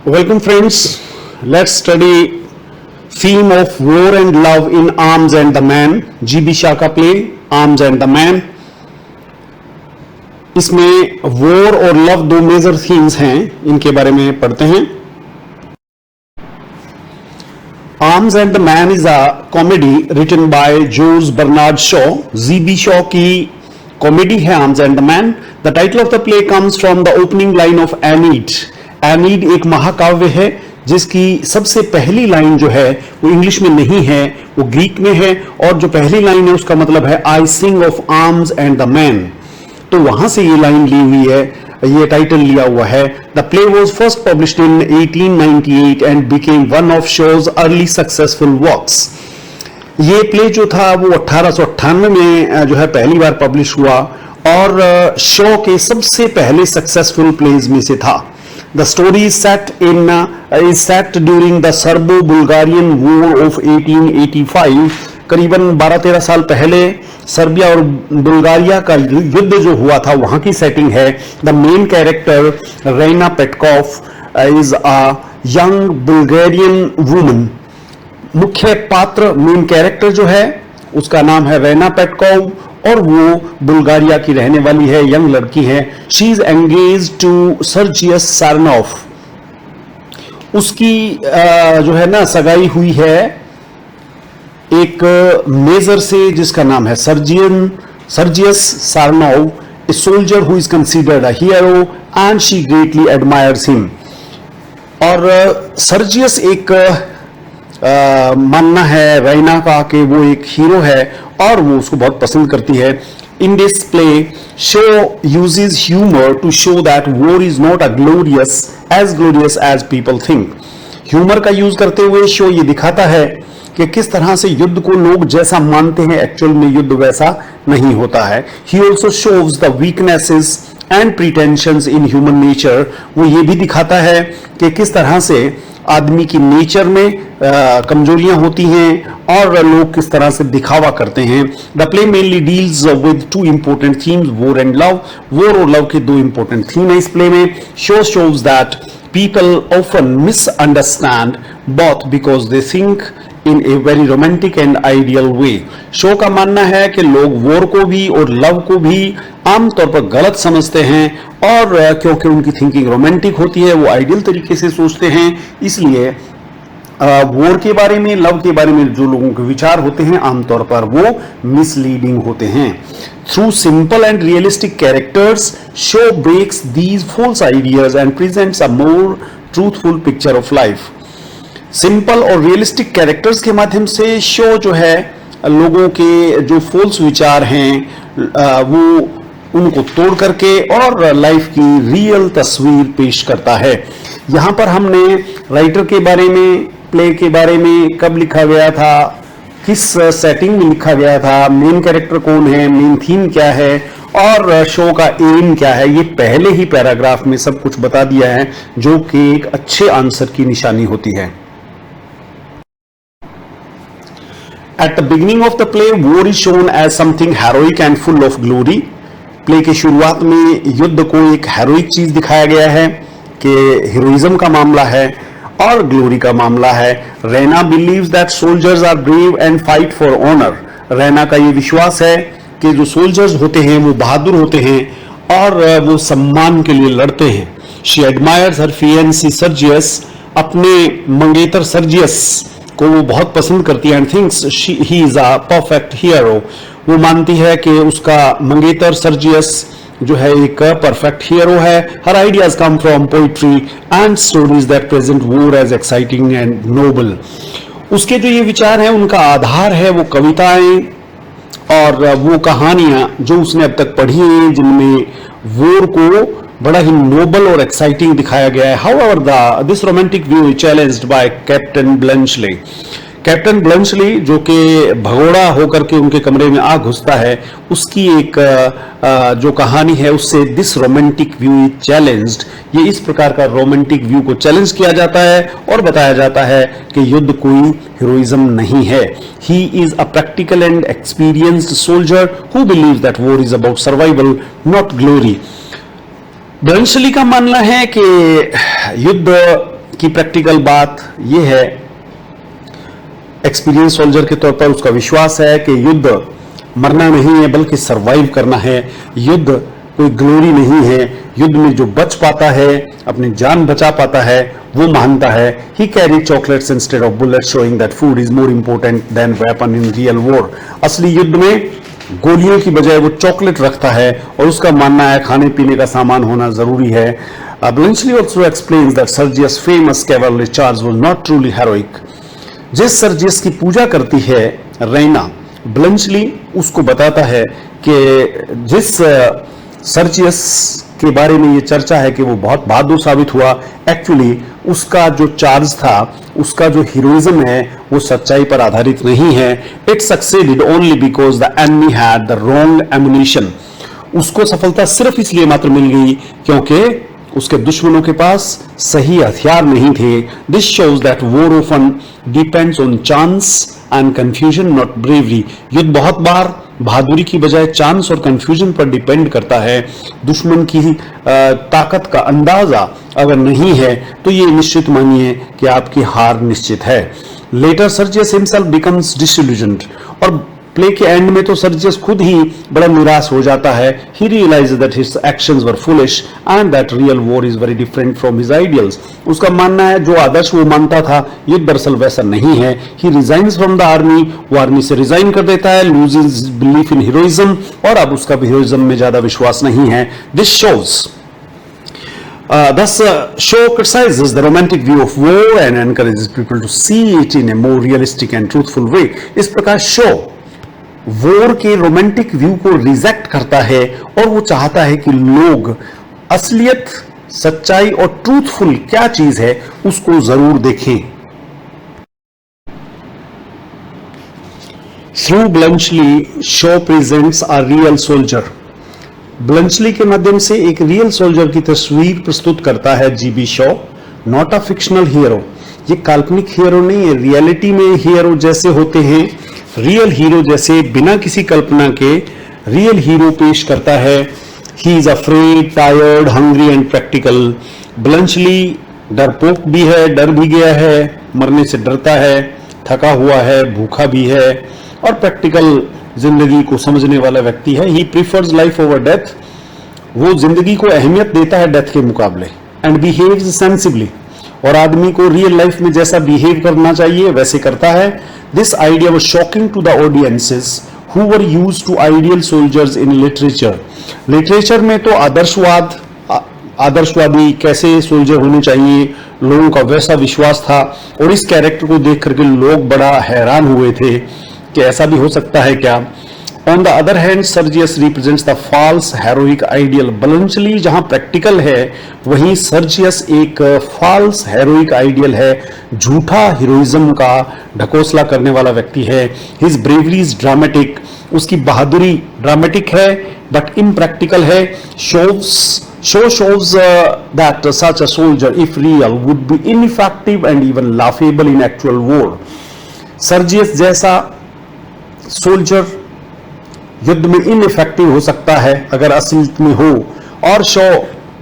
Welcome friends, let's study theme of war and love in Arms and the Man, G.B. Shah का play Arms and the Man। इसमें war और love दो major themes हैं, इनके बारे में पढ़ते हैं। Arms and the Man is a comedy written by George Bernard Shaw। G.B. Shaw की कॉमेडी है arms and the man. The title of the play comes from the opening line of एनीड। एनीड एक महाकाव्य है जिसकी सबसे पहली लाइन जो है वो इंग्लिश में नहीं है, वो ग्रीक में है, और जो पहली लाइन है उसका मतलब है I sing of arms and the man. तो वहां से ये लाइन ली हुई है, ये टाइटल लिया हुआ है। The play was first published in 1898 and became one of shows early successful works. ये प्ले जो था वो 1898 में जो है पहली बार पब्लिश हुआ और शो के सबसे पहले सक्सेसफुल प्लेज में से था। The story is set during the Serbo Bulgarian war of 1885। करीबन 12-13 साल पहले सर्बिया और बुल्गारिया का युद्ध जो हुआ था वहां की सेटिंग है। The main character Raina Petkoff is a young Bulgarian woman. मुख्य पात्र मेन कैरेक्टर जो है उसका नाम है रेना पेटकोव और वो बुल्गारिया की रहने वाली है, यंग लड़की है। She is engage to Sergius Saranoff. उसकी जो है ना सगाई हुई है एक मेजर से जिसका नाम है Sergius Saranoff, a soldier who is considered a hero and she greatly admires him. और सर्जियस एक मानना है रैना का कि वो एक हीरो है और वो उसको बहुत पसंद करती है। In this play Shaw uses humour to show that war is not a glorious as people think. Humour का यूज करते हुए शो ये दिखाता है कि किस तरह से युद्ध को लोग जैसा मानते हैं एक्चुअल में युद्ध वैसा नहीं होता है। He also shows the weaknesses and pretensions in human nature. वो ये भी दिखाता है कि किस तरह से आदमी की नेचर में कमजोरियां होती हैं और लोग किस तरह से दिखावा करते हैं। The play mainly deals with two important themes, war and love. War और लव के दो इंपॉर्टेंट थीम है इस प्ले में। Shows that people often misunderstand both because they think in a very romantic and ideal way. Show का मानना है कि लोग वॉर को भी और लव को भी आमतौर पर गलत समझते हैं और क्योंकि उनकी थिंकिंग रोमांटिक होती है, वो आइडियल तरीके से सोचते हैं, इसलिए वॉर के बारे में, लव के बारे में जो लोगों के विचार होते हैं आमतौर पर वो मिसलीडिंग होते हैं। Through simple and realistic characters Shaw breaks these false ideas and presents a more truthful picture of life. Simple और रियलिस्टिक कैरेक्टर्स के माध्यम से शो जो है लोगों के जो फॉल्स विचार हैं वो उनको तोड़ करके और लाइफ की रियल तस्वीर पेश करता है। यहाँ पर हमने राइटर के बारे में, प्ले के बारे में, कब लिखा गया था, किस सेटिंग में लिखा गया था, मेन कैरेक्टर कौन है, मेन थीम क्या है और शो का एम क्या है, ये पहले ही पैराग्राफ में सब कुछ बता दिया है, जो कि एक अच्छे आंसर की निशानी होती है। At the beginning of the play, war is shown as something heroic and full of glory। Play की शुरुआत में युद्ध को एक हेरोइक चीज दिखाया गया है कि हीरोइज्म का मामला है और ग्लोरी का मामला है। Raina believes that soldiers are brave and fight for honour. Raina का ये विश्वास है कि जो सोल्जर्स होते हैं वो बहादुर होते हैं और वो सम्मान के लिए लड़ते हैं। She admires her fiance Sergius. अपने मंगेतर सर्जियस को वो बहुत पसंद करती है and thinks he is a perfect hero. वो मानती है कि उसका मंगेतर सर्जियस जो है एक परफेक्ट हीरो है। Her ideas come from poetry and stories that present war as exciting and noble. उसके जो ये विचार हैं उनका आधार है वो कविताएं और वो कहानियां जो उसने अब तक पढ़ी हैं जिनमें वॉर को बड़ा ही नोबल और एक्साइटिंग दिखाया गया है। However this romantic view is challenged by Captain Bluntschli. Captain Bluntschli जो कि भगोड़ा होकर के उनके कमरे में आ घुसता है, उसकी एक जो कहानी है उससे this romantic view is challenged. ये इस प्रकार का रोमांटिक व्यू को चैलेंज किया जाता है और बताया जाता है कि युद्ध कोई हीरोइज्म नहीं है। He is a practical and experienced soldier who believes that war is about survival not glory. Bluntschli का मानना है कि युद्ध की प्रैक्टिकल बात यह है, एक्सपीरियंस सोल्जर के तौर पर उसका विश्वास है कि युद्ध मरना नहीं है बल्कि सरवाइव करना है, युद्ध कोई ग्लोरी नहीं है, युद्ध में जो बच पाता है, अपनी जान बचा पाता है, वो मानता है। He carry chocolates instead of bullet, showing that food is more important than weapon in real war. असली युद्ध में गोलियों की बजाय वो चॉकलेट रखता है और उसका मानना है खाने पीने का सामान होना जरूरी है। Bluntschli also explains that Sergius' famous cavalry charge was not truly heroic. जिस सर्जियस की पूजा करती है रैना, ब्लंचली उसको बताता है कि जिस सर्जियस के बारे में ये चर्चा है कि वो बहुत बहादुर साबित हुआ, एक्चुअली उसका जो चार्ज था, उसका जो हीरोइज्म है, वो सच्चाई पर आधारित नहीं है। It succeeded only because the enemy had the wrong ammunition. उसको सफलता सिर्फ इसलिए मात्र मिल गई क्योंकि उसके दुश्मनों के पास सही हथियार नहीं थे। This shows that war often depends on chance and confusion, not bravery. युद्ध बहुत बार बहादुरी की बजाय चांस और कंफ्यूजन पर डिपेंड करता है। दुश्मन की ताकत का अंदाजा अगर नहीं है तो ये निश्चित मानिए कि आपकी हार निश्चित है। लेटर सर्जियस हिमसेल्फ बिकम्स डिsillusioned, और प्ले के एंड में तो सर्जियस खुद ही बड़ा निराश हो जाता है। He realises that his actions were foolish and that real war is very different from his ideals. उसका मानना है जो आदर्श वो मानता था ये दरअसल वैसा नहीं है। ही रिजाइन्स फ्रॉम द आर्मी, वो आर्मी से रिजाइन कर देता है, लूजेस बिलीफ इन हीरोइज्म, और अब उसका हीरोइज्म में ज्यादा विश्वास नहीं है। This shows thus show criticizes the romantic view of war and encourages people to see it in a more realistic and truthful way. इस प्रकार शो वॉर के रोमांटिक व्यू को रिजेक्ट करता है और वो चाहता है कि लोग असलियत, सच्चाई और ट्रूथफुल क्या चीज है उसको जरूर देखें। Through Bluntschli Shaw presents a real soldier. Bluntschli के माध्यम से एक रियल सोल्जर की तस्वीर प्रस्तुत करता है GB Shaw, not a fictional hero. ये काल्पनिक हीरो नहीं है, रियलिटी में हीरो जैसे होते हैं, रियल हीरो जैसे बिना किसी कल्पना के रियल हीरो पेश करता है। He is afraid, tired, hungry and practical. Bluntschli डरपोक भी है, डर भी गया है, मरने से डरता है, थका हुआ है, भूखा भी है और प्रैक्टिकल जिंदगी को समझने वाला व्यक्ति है। ही प्रीफर्स लाइफ ओवर डेथ, वो जिंदगी को अहमियत देता है डेथ के मुकाबले। एंड बिहेव्स सेंसिबली, और आदमी को रियल लाइफ में जैसा बिहेव करना चाहिए वैसे करता है। This idea was shocking to the audiences who were used to ideal soldiers in literature. Literature में तो आदर्शवादी कैसे सोल्जर होने चाहिए, लोगों का वैसा विश्वास था, और इस कैरेक्टर को देख करके लोग बड़ा हैरान हुए थे कि ऐसा भी हो सकता है क्या। On the other hand Sergius represents the false heroic ideal. Bluntschli जहां प्रैक्टिकल है वहीं सर्जियस एक फॉल्स हेरोइक आइडियल है, झूठा हीरोइज्म का ढकोसला करने वाला व्यक्ति है। हिज ब्रेवरी इज ड्रामेटिक, उसकी बहादुरी ड्रामेटिक है बट इम्प्रैक्टिकल है। shows that such a soldier if real would be ineffective and even laughable in actual war. Sergius जैसा सोल्जर युद्ध में इनइफेक्टिव हो सकता है अगर असलियत में हो, और शो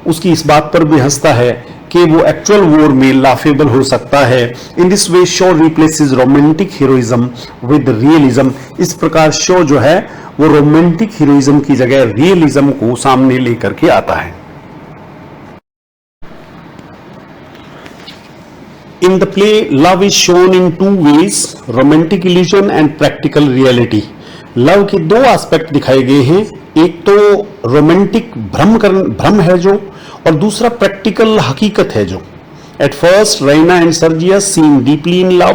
उसकी इस बात पर भी हंसता है कि वो एक्चुअल वॉर में लाफेबल हो सकता है। In this way show replaces romantic heroism with realism. इस प्रकार शो जो है वो रोमांटिक हीरोइज्म की जगह रियलिज्म को सामने लेकर के आता है। In the play, love is shown in two ways, romantic illusion and practical reality. Love के दो एस्पेक्ट दिखाए गए हैं, एक तो रोमांटिक भ्रम है जो, और दूसरा प्रैक्टिकल हकीकत है जो। At first Raina and Sergius seem deeply in love.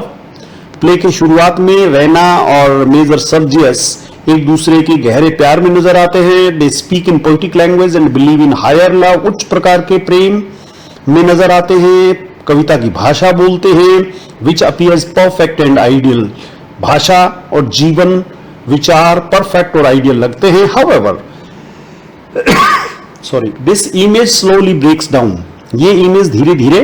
Play के शुरुआत में रैना और मेजर सर्जियस एक दूसरे के गहरे प्यार में नजर आते हैं। They speak in poetic language and believe in higher love. उच्च प्रकार के प्रेम में नजर आते हैं, कविता की भाषा बोलते हैं, which appears perfect and ideal. भाषा और जीवन विचार परफेक्ट और आइडियल लगते हैं। However this image slowly breaks down. ये इमेज धीरे धीरे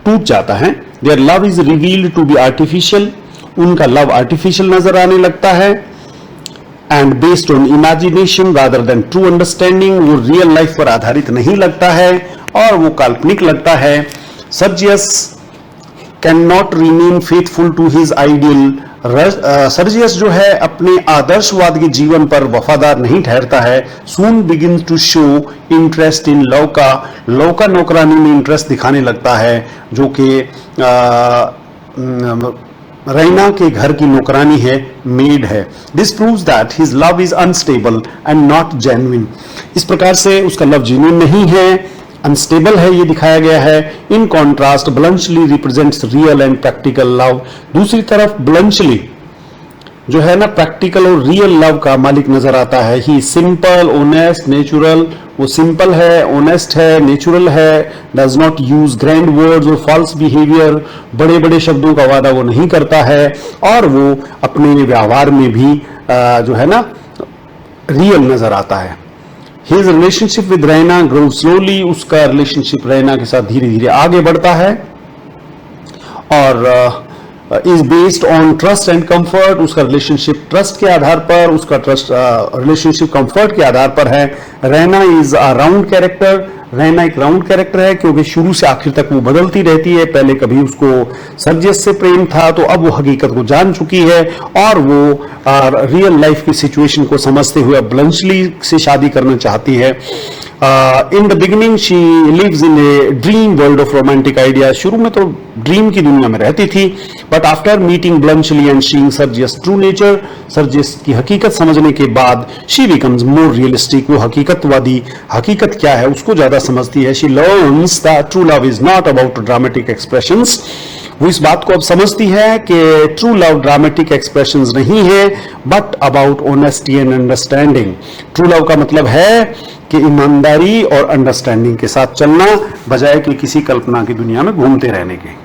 टूट जाता है। Their love is revealed to be artificial. उनका लव आर्टिफिशियल नजर आने लगता है and based on imagination rather than true understanding. वो रियल लाइफ पर आधारित नहीं लगता है और वो काल्पनिक लगता है। Sergius can not remain faithful to his ideal. Sergius जो है अपने आदर्शवाद के जीवन पर वफादार नहीं ठहरता है। Soon begins to show interest in Louka नौकरानी में इंटरेस्ट दिखाने लगता है, जो कि रैना के घर की नौकरानी है, मेड है। This proves that his love is unstable and not genuine. इस प्रकार से उसका लव जेन्युइन नहीं है, अनस्टेबल है, ये दिखाया गया है। In contrast Bluntschli represents real and practical love. दूसरी तरफ ब्लंचली जो है ना प्रैक्टिकल और रियल लव का मालिक नजर आता है। ही सिंपल, ऑनेस्ट, नेचुरल। वो सिंपल है, ऑनेस्ट है, नेचुरल है, does not use grand words और फॉल्स बिहेवियर। बड़े बड़े शब्दों का वादा वो नहीं करता है, और वो अपने व्यवहार में भी जो है ना रियल नजर आता है। His relationship with Raina grows slowly। उसका रिलेशनशिप रैना के साथ धीरे धीरे आगे बढ़ता है, और is based on trust and comfort. उसका रिलेशनशिप ट्रस्ट के आधार पर, उसका ट्रस्ट रिलेशनशिप कंफर्ट के आधार पर है। Raina is a round character. Raina एक राउंड कैरेक्टर है, क्योंकि शुरू से आखिर तक वो बदलती रहती है। पहले कभी उसको सर्जियस से प्रेम था, तो अब वो हकीकत को जान चुकी है, और वो रियल लाइफ की सिचुएशन को समझते हुए ब्लंचली से शादी करना चाहती है। In the beginning she lives in a dream world of romantic idea. शुरू में तो ड्रीम की दुनिया में रहती थी, but after meeting Bluntschli and seeing Sergius true nature, Sergius की हकीकत समझने के बाद शी बिकम्स मोर रियलिस्टिक। वो हकीकतवादी, हकीकत क्या है उसको ज्यादा समझती है। She learns that true love is not about dramatic expressions. वो इस बात को अब समझती है कि ट्रू लव ड्रामेटिक एक्सप्रेशंस नहीं है, but about honesty and understanding. True love का मतलब है कि ईमानदारी और अंडरस्टैंडिंग के साथ चलना, बजाय कि किसी कल्पना की दुनिया में घूमते रहने के।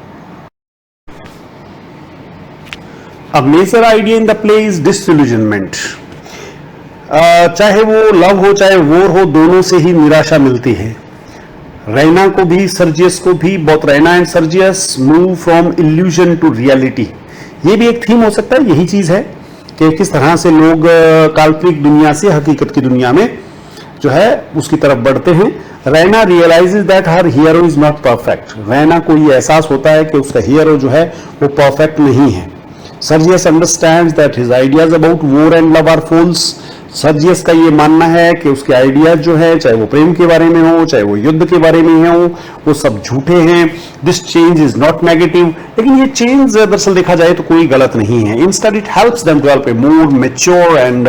अब major idea in the play is disillusionment. चाहे वो लव हो चाहे वॉर हो, दोनों से ही निराशा मिलती है। रैना को भी सर्जियस को भी, both Raina and Sergius move from illusion to reality. ये भी एक थीम हो सकता है, यही चीज है कि किस तरह से लोग काल्पनिक दुनिया से हकीकत की दुनिया में जो है उसकी तरफ बढ़ते हैं। Raina realises that her hero is not perfect. Raina को ये एहसास होता है कि उसका हीरो जो है वो परफेक्ट नहीं है। Sergius understands that his ideas about war and love are false. Sergius का ये मानना है कि उसके आइडियाज जो है, चाहे वो प्रेम के बारे में हो चाहे वो युद्ध के बारे में हो, वो सब झूठे हैं। This change is not negative. लेकिन ये चेंज दरअसल देखा जाए तो कोई गलत नहीं है। Instead it helps them develop a more mature and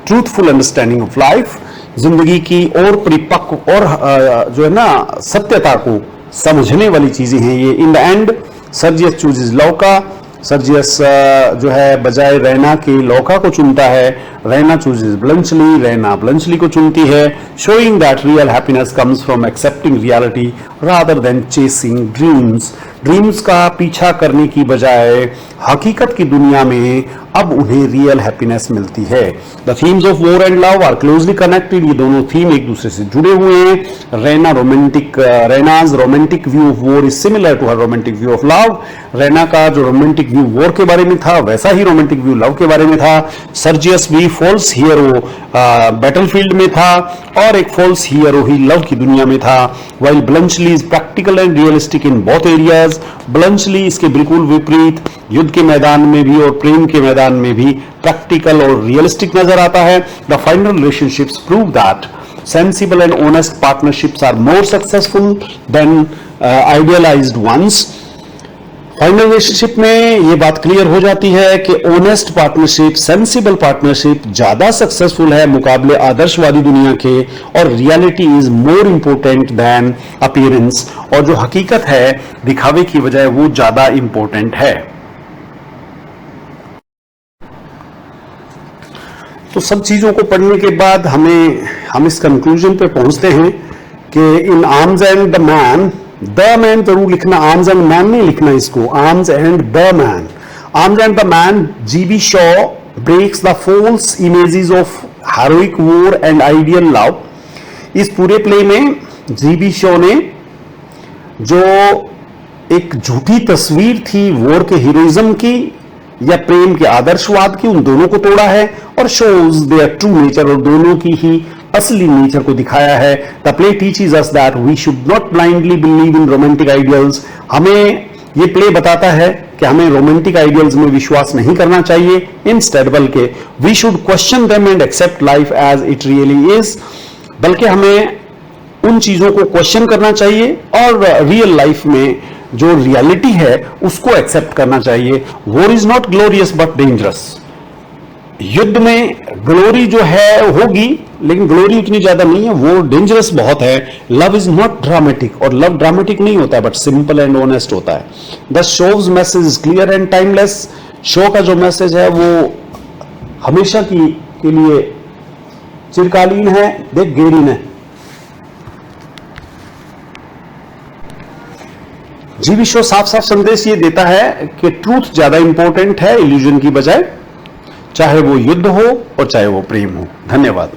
truthful understanding of life. जिंदगी की और परिपक्व और जो है ना सत्यता को समझने वाली चीजें हैं ये। In the end Sergius chooses लौका। सर्जियस जो है बजाय रैना के लौका को चुनता है। रैना चूजेस ब्लंचली, रैना ब्लंचली को चुनती है। Showing that real happiness comes from accepting reality rather than chasing dreams. Dreams का पीछा करने की बजाय हकीकत की दुनिया में अब उन्हें रियल हैप्पीनेस मिलती है। The themes of war and love are closely connected. ये दोनों थीम एक दूसरे से जुड़े हुए हैं। Raina's romantic view of war is similar to her romantic view of love. Raina का जो रोमांटिक व्यू वॉर के बारे में था, वैसा ही रोमांटिक व्यू लव के बारे में था। सर्जियस भी फॉल्स हीरो बैटलफील्ड में था, और एक फॉल्स हीरो ही लव की दुनिया में था। While Bluntschli is practical and realistic in both areas. Bluntschli इसके बिल्कुल विपरीत, युद्ध के मैदान में भी और प्रेम के मैदान में भी प्रैक्टिकल और रियलिस्टिक नजर आता है। The final relationships prove that sensible and honest partnerships are more successful than idealized ones। Final relationship में ये बात क्लियर हो जाती है कि ऑनेस्ट पार्टनरशिप, सेंसिबल पार्टनरशिप ज्यादा सक्सेसफुल है मुकाबले आदर्शवादी दुनिया के, और reality is more important than appearance. और जो हकीकत है दिखावे की बजाय वो ज्यादा इंपॉर्टेंट है। तो सब चीजों को पढ़ने के बाद हम इस कंक्लूजन पे पहुंचते हैं कि in Arms and the Man जरूर लिखना, आर्म्स एंड मैन नहीं लिखना इसको, Arms and the Man. Arms and the Man GB Shaw breaks the false images of heroic war and ideal love. इस पूरे प्ले में जीबी शॉ ने जो एक झूठी तस्वीर थी वॉर के हीरोइज्म की या प्रेम के आदर्शवाद की, उन दोनों को तोड़ा है, और शोज देयर ट्रू नेचर, और दोनों की ही असली नेचर को दिखाया है। The play teaches us that we should not blindly believe in romantic ideals. हमें ये प्ले बताता है कि हमें रोमांटिक आइडियल्स में विश्वास नहीं करना चाहिए, इंस्टेड बल्कि we should question them and accept life as it really is. बल्कि हमें उन चीजों को क्वेश्चन करना चाहिए और रियल लाइफ में जो रियलिटी है उसको एक्सेप्ट करना चाहिए। War is not glorious but dangerous. युद्ध में ग्लोरी जो है होगी, लेकिन ग्लोरी उतनी ज्यादा नहीं है, वो डेंजरस बहुत है। लव इज नॉट ड्रामेटिक, और लव ड्रामेटिक नहीं होता है बट सिंपल एंड ऑनेस्ट होता है। The shows message is clear and timeless. Show का जो मैसेज है वो हमेशा के लिए चिरकालीन है। देख गेरी ने जीवी शो साफ साफ संदेश ये देता है कि ट्रूथ ज्यादा इंपॉर्टेंट है इल्यूजन की बजाय, चाहे वो युद्ध हो और चाहे वो प्रेम हो। धन्यवाद।